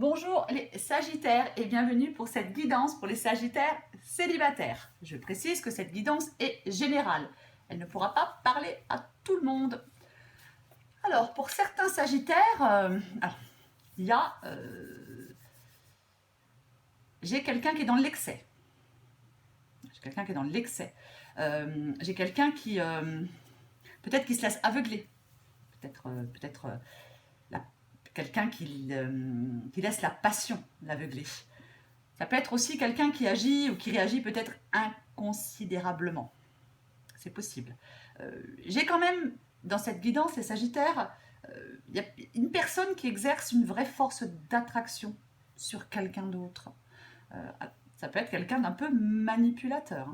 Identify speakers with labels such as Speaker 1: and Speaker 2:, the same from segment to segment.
Speaker 1: Bonjour les Sagittaires et bienvenue pour cette guidance pour les Sagittaires célibataires. Je précise que cette guidance est générale. Elle ne pourra pas parler à tout le monde. Alors, pour certains Sagittaires, il y a... j'ai quelqu'un qui est dans l'excès. J'ai quelqu'un qui est dans l'excès. J'ai quelqu'un qui... peut-être qui se laisse aveugler. Peut-être quelqu'un qui laisse la passion l'aveugler. Ça peut être aussi quelqu'un qui agit ou qui réagit peut-être inconsidérablement. C'est possible. J'ai quand même, dans cette guidance, les Sagittaires, il y a une personne qui exerce une vraie force d'attraction sur quelqu'un d'autre. Ça peut être quelqu'un d'un peu manipulateur.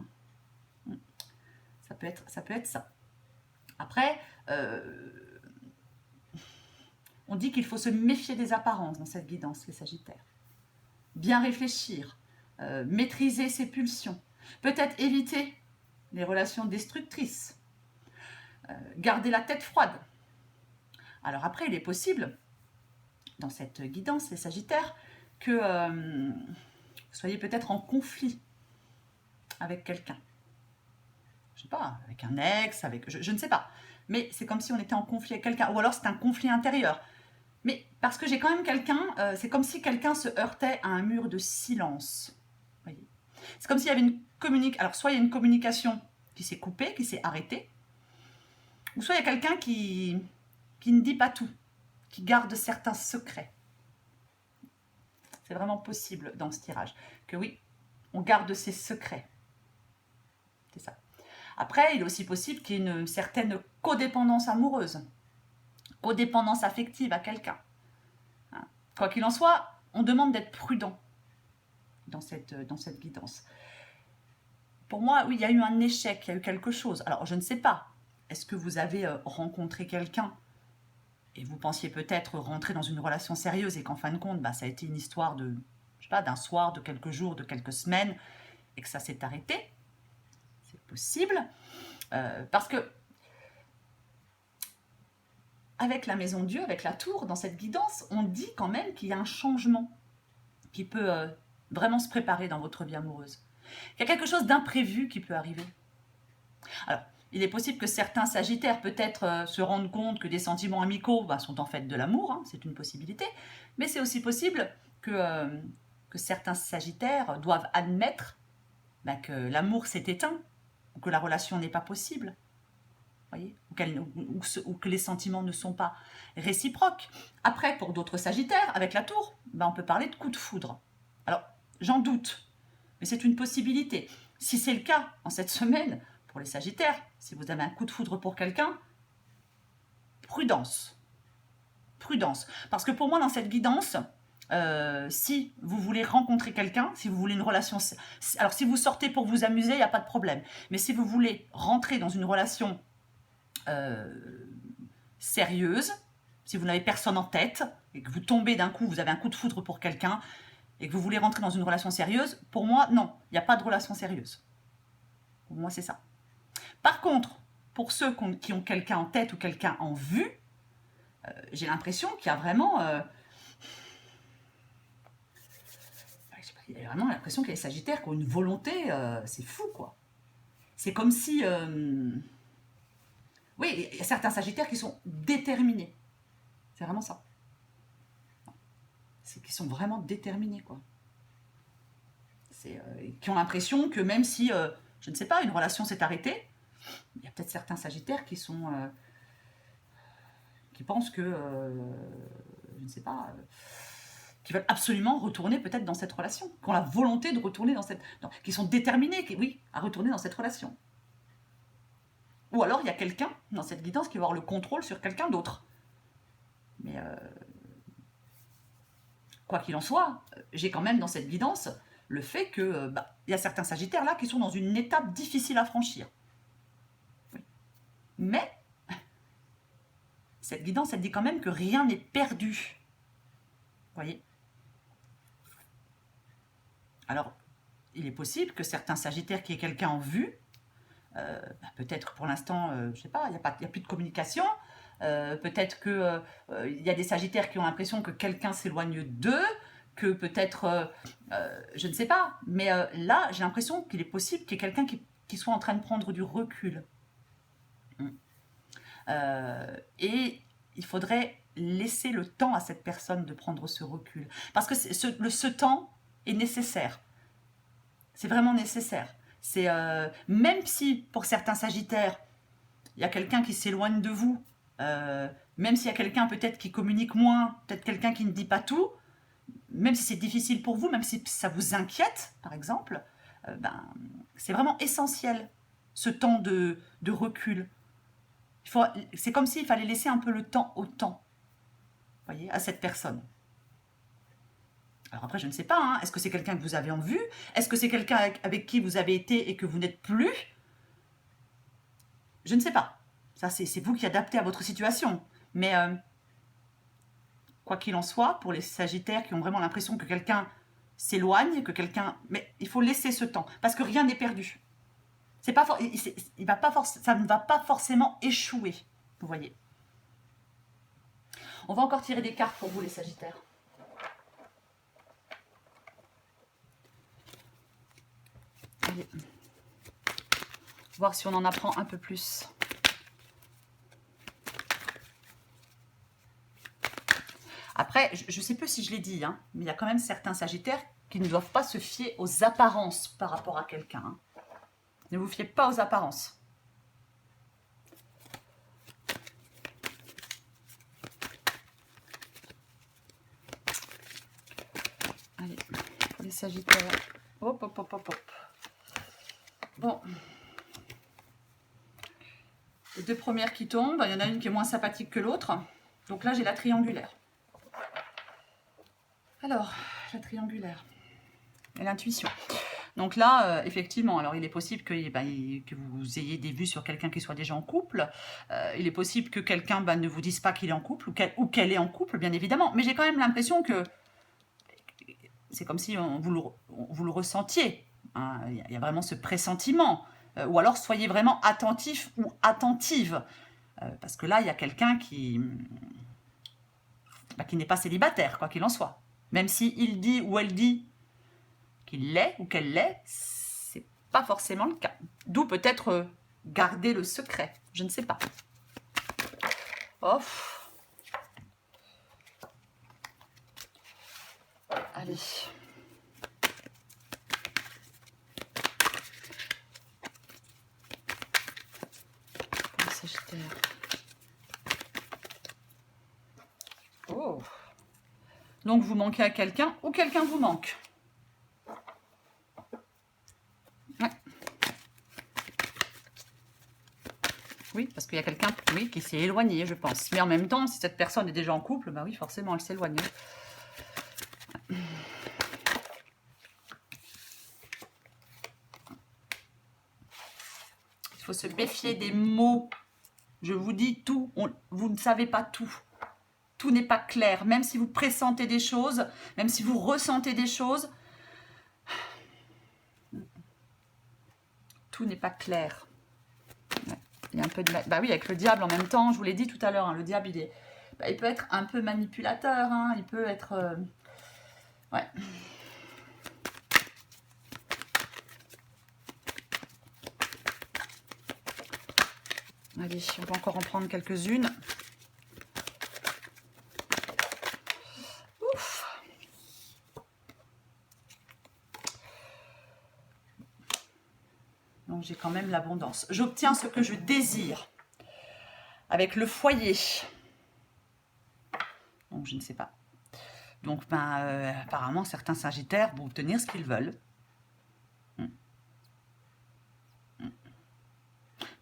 Speaker 1: Ça peut être ça. Après, on dit qu'il faut se méfier des apparences dans cette guidance, les Sagittaires. Bien réfléchir, maîtriser ses pulsions, peut-être éviter les relations destructrices, garder la tête froide. Alors après, il est possible, dans cette guidance, les Sagittaires, que vous soyez peut-être en conflit avec quelqu'un. Je ne sais pas, avec un ex, avec... Je ne sais pas. Mais c'est comme si on était en conflit avec quelqu'un. Ou alors c'est un conflit intérieur. Mais parce que j'ai quand même quelqu'un, c'est comme si quelqu'un se heurtait à un mur de silence. Voyez. C'est comme s'il y avait une communication. Alors soit il y a une communication qui s'est coupée, qui s'est arrêtée, ou soit il y a quelqu'un qui ne dit pas tout, qui garde certains secrets. C'est vraiment possible dans ce tirage que oui, on garde ses secrets. C'est ça. Après, il est aussi possible qu'il y ait une certaine codépendance amoureuse, codépendance affective à quelqu'un. Quoi qu'il en soit, on demande d'être prudent dans cette guidance. Pour moi, oui, il y a eu un échec, il y a eu quelque chose. Alors, je ne sais pas. Est-ce que vous avez rencontré quelqu'un et vous pensiez peut-être rentrer dans une relation sérieuse et qu'en fin de compte, ça a été une histoire de, je sais pas, d'un soir, de quelques jours, de quelques semaines et que ça s'est arrêté? C'est possible. Parce que avec la maison de Dieu, avec la tour, dans cette guidance, on dit quand même qu'il y a un changement qui peut vraiment se préparer dans votre vie amoureuse. Il y a quelque chose d'imprévu qui peut arriver. Alors, il est possible que certains Sagittaires peut-être se rendent compte que des sentiments amicaux sont en fait de l'amour, c'est une possibilité, mais c'est aussi possible que certains Sagittaires doivent admettre que l'amour s'est éteint, ou que la relation n'est pas possible. Voyez, ou que les sentiments ne sont pas réciproques. Après, pour d'autres Sagittaires, avec la tour, on peut parler de coup de foudre. Alors, j'en doute, mais c'est une possibilité. Si c'est le cas en cette semaine, pour les Sagittaires, si vous avez un coup de foudre pour quelqu'un, prudence. Prudence. Parce que pour moi, dans cette guidance, si vous voulez rencontrer quelqu'un, si vous voulez une relation... Alors, si vous sortez pour vous amuser, il n'y a pas de problème. Mais si vous voulez rentrer dans une relation sérieuse, si vous n'avez personne en tête, et que vous tombez d'un coup, vous avez un coup de foudre pour quelqu'un, et que vous voulez rentrer dans une relation sérieuse, pour moi, non, il n'y a pas de relation sérieuse. Pour moi, c'est ça. Par contre, pour ceux qui ont quelqu'un en tête ou quelqu'un en vue, j'ai l'impression qu'il y a vraiment... il y a vraiment l'impression qu'il y a des Sagittaires qui ont une volonté, c'est fou, quoi. C'est comme si... oui, il y a certains Sagittaires qui sont déterminés. C'est vraiment ça. C'est qu'ils sont vraiment déterminés, quoi. Qui ont l'impression que même si, je ne sais pas, une relation s'est arrêtée, il y a peut-être certains Sagittaires qui sont... qui pensent que... je ne sais pas... qui veulent absolument retourner peut-être dans cette relation, qui ont la volonté de retourner dans cette... qui sont déterminés, oui, à retourner dans cette relation. Ou alors, il y a quelqu'un dans cette guidance qui va avoir le contrôle sur quelqu'un d'autre. Mais quoi qu'il en soit, j'ai quand même dans cette guidance le fait que y a certains Sagittaires là qui sont dans une étape difficile à franchir. Oui. Mais cette guidance, elle dit quand même que rien n'est perdu. Vous voyez? Alors, il est possible que certains Sagittaires qui aient quelqu'un en vue, peut-être pour l'instant, je ne sais pas, il n'y a plus de communication, peut-être qu'il y a des Sagittaires qui ont l'impression que quelqu'un s'éloigne d'eux, que peut-être, je ne sais pas. Mais là, j'ai l'impression qu'il est possible qu'il y ait quelqu'un qui soit en train de prendre du recul. Et il faudrait laisser le temps à cette personne de prendre ce recul. Parce que ce temps est nécessaire. C'est vraiment nécessaire. C'est même si pour certains Sagittaires, il y a quelqu'un qui s'éloigne de vous, même s'il y a quelqu'un peut-être qui communique moins, peut-être quelqu'un qui ne dit pas tout, même si c'est difficile pour vous, même si ça vous inquiète, par exemple, c'est vraiment essentiel, ce temps de recul. C'est comme s'il fallait laisser un peu le temps au temps, voyez, à cette personne. Alors après, je ne sais pas, hein, est-ce que c'est quelqu'un que vous avez en vue? Est-ce que c'est quelqu'un avec qui vous avez été et que vous n'êtes plus? Je ne sais pas. Ça, c'est vous qui adaptez à votre situation. Mais quoi qu'il en soit, pour les Sagittaires qui ont vraiment l'impression que quelqu'un s'éloigne, que quelqu'un... Mais il faut laisser ce temps, parce que rien n'est perdu. C'est pas ça ne va pas forcément échouer, vous voyez. On va encore tirer des cartes pour vous, les Sagittaires. Allez. Voir si on en apprend un peu plus. Après, je ne sais plus si je l'ai dit, hein, mais il y a quand même certains Sagittaires qui ne doivent pas se fier aux apparences par rapport à quelqu'un. Hein. Ne vous fiez pas aux apparences. Allez, pour les Sagittaires. Hop, hop, hop, hop, hop. Bon. Les deux premières qui tombent, il y en a une qui est moins sympathique que l'autre. Donc là, j'ai la triangulaire. Alors, la triangulaire et l'intuition. Donc là, effectivement, alors il est possible que vous ayez des vues sur quelqu'un qui soit déjà en couple. Il est possible que quelqu'un ne vous dise pas qu'il est en couple ou qu'elle est en couple, bien évidemment. Mais j'ai quand même l'impression que c'est comme si vous le ressentiez. Hein. Il y a vraiment ce pressentiment. Ou alors, soyez vraiment attentif ou attentive. Parce que là, il y a quelqu'un qui n'est pas célibataire, quoi qu'il en soit. Même s'il dit ou elle dit qu'il l'est ou qu'elle l'est, c'est pas forcément le cas. D'où peut-être garder le secret. Je ne sais pas. Off. Allez. Le Sagittaire. Oh. Donc vous manquez à quelqu'un ou quelqu'un vous manque. Ouais. Oui, parce qu'il y a quelqu'un qui s'est éloigné, je pense. Mais en même temps, si cette personne est déjà en couple, bah oui, forcément, elle s'éloigne. Il faut se méfier des mots. Je vous dis tout, vous ne savez pas tout. Tout n'est pas clair, même si vous pressentez des choses, même si vous ressentez des choses, tout n'est pas clair. Il y a un peu de... Bah oui, avec le diable en même temps, je vous l'ai dit tout à l'heure, hein, le diable, il peut être un peu manipulateur, hein, il peut être... Ouais. Allez, on va encore en prendre quelques-unes. Donc j'ai quand même l'abondance. J'obtiens ce que je désire. Avec le foyer. Donc je ne sais pas. Donc apparemment certains Sagittaires vont obtenir ce qu'ils veulent.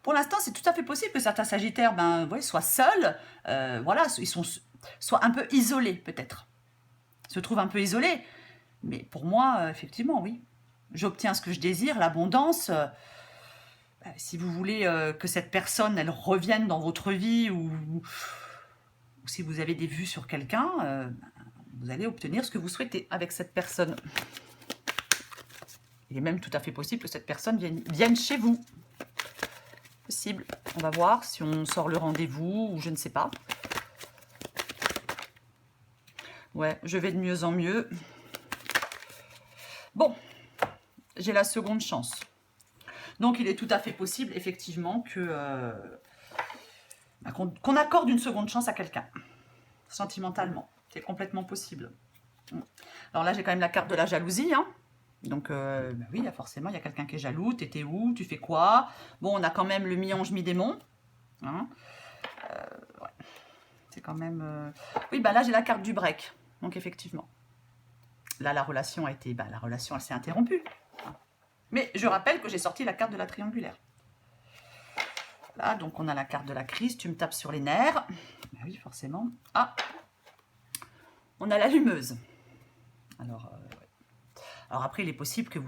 Speaker 1: Pour l'instant, c'est tout à fait possible que certains Sagittaires soient seuls, voilà, soient un peu isolés peut-être. Se trouvent un peu isolés. Mais pour moi, effectivement, oui. J'obtiens ce que je désire, l'abondance. Si vous voulez que cette personne, elle revienne dans votre vie ou si vous avez des vues sur quelqu'un, vous allez obtenir ce que vous souhaitez avec cette personne. Il est même tout à fait possible que cette personne vienne chez vous. Possible. On va voir si on sort le rendez-vous ou je ne sais pas. Ouais, je vais de mieux en mieux. Bon, j'ai la seconde chance. Donc, il est tout à fait possible, effectivement, que qu'on accorde une seconde chance à quelqu'un, sentimentalement. C'est complètement possible. Alors là, j'ai quand même la carte de la jalousie, hein. Donc, bah oui, forcément, il y a quelqu'un qui est jaloux. T'étais où? Tu fais quoi? Bon, on a quand même le mi-ange, mi-démon. Hein, ouais. C'est quand même... Oui, bah là, j'ai la carte du break. Donc, effectivement. Là, la relation a été... Bah, la relation, elle s'est interrompue. Mais je rappelle que j'ai sorti la carte de la triangulaire. Là, donc, on a la carte de la crise. Tu me tapes sur les nerfs. Bah oui, forcément. Ah, on a l'allumeuse. Alors... Alors après, il est possible que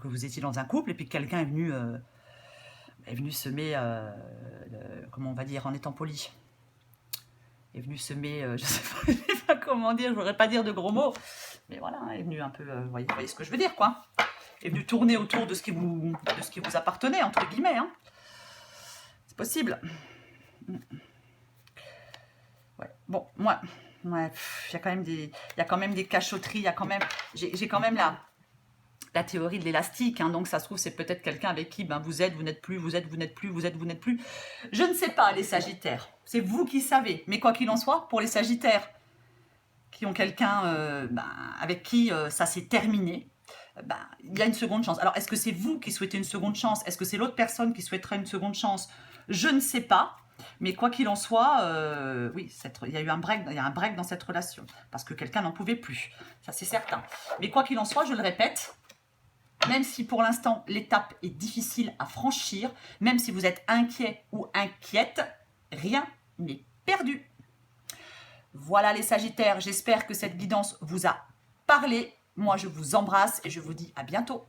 Speaker 1: vous étiez dans un couple et puis que quelqu'un est venu semer, comment on va dire, en étant poli, est venu semer, je sais pas comment dire, je voudrais pas dire de gros mots, mais voilà, est venu un peu, vous voyez ce que je veux dire, quoi. Est venu tourner autour de ce qui vous appartenait, entre guillemets, hein. C'est possible. Ouais. Bon, moi, ouais, il y a quand même des cachotteries, il y a quand même, j'ai quand même la théorie de l'élastique, hein, donc ça se trouve c'est peut-être quelqu'un avec qui vous êtes, vous n'êtes plus, vous êtes, vous n'êtes plus, vous êtes, vous n'êtes plus. Je ne sais pas les Sagittaires, c'est vous qui savez, mais quoi qu'il en soit, pour les Sagittaires qui ont quelqu'un avec qui ça s'est terminé, il y a une seconde chance. Alors est-ce que c'est vous qui souhaitez une seconde chance? Est-ce que c'est l'autre personne qui souhaiterait une seconde chance? Je ne sais pas. Mais quoi qu'il en soit, oui, il y a eu un break dans cette relation, parce que quelqu'un n'en pouvait plus, ça c'est certain. Mais quoi qu'il en soit, je le répète, même si pour l'instant l'étape est difficile à franchir, même si vous êtes inquiet ou inquiète, rien n'est perdu. Voilà les Sagittaires, j'espère que cette guidance vous a parlé. Moi, je vous embrasse et je vous dis à bientôt.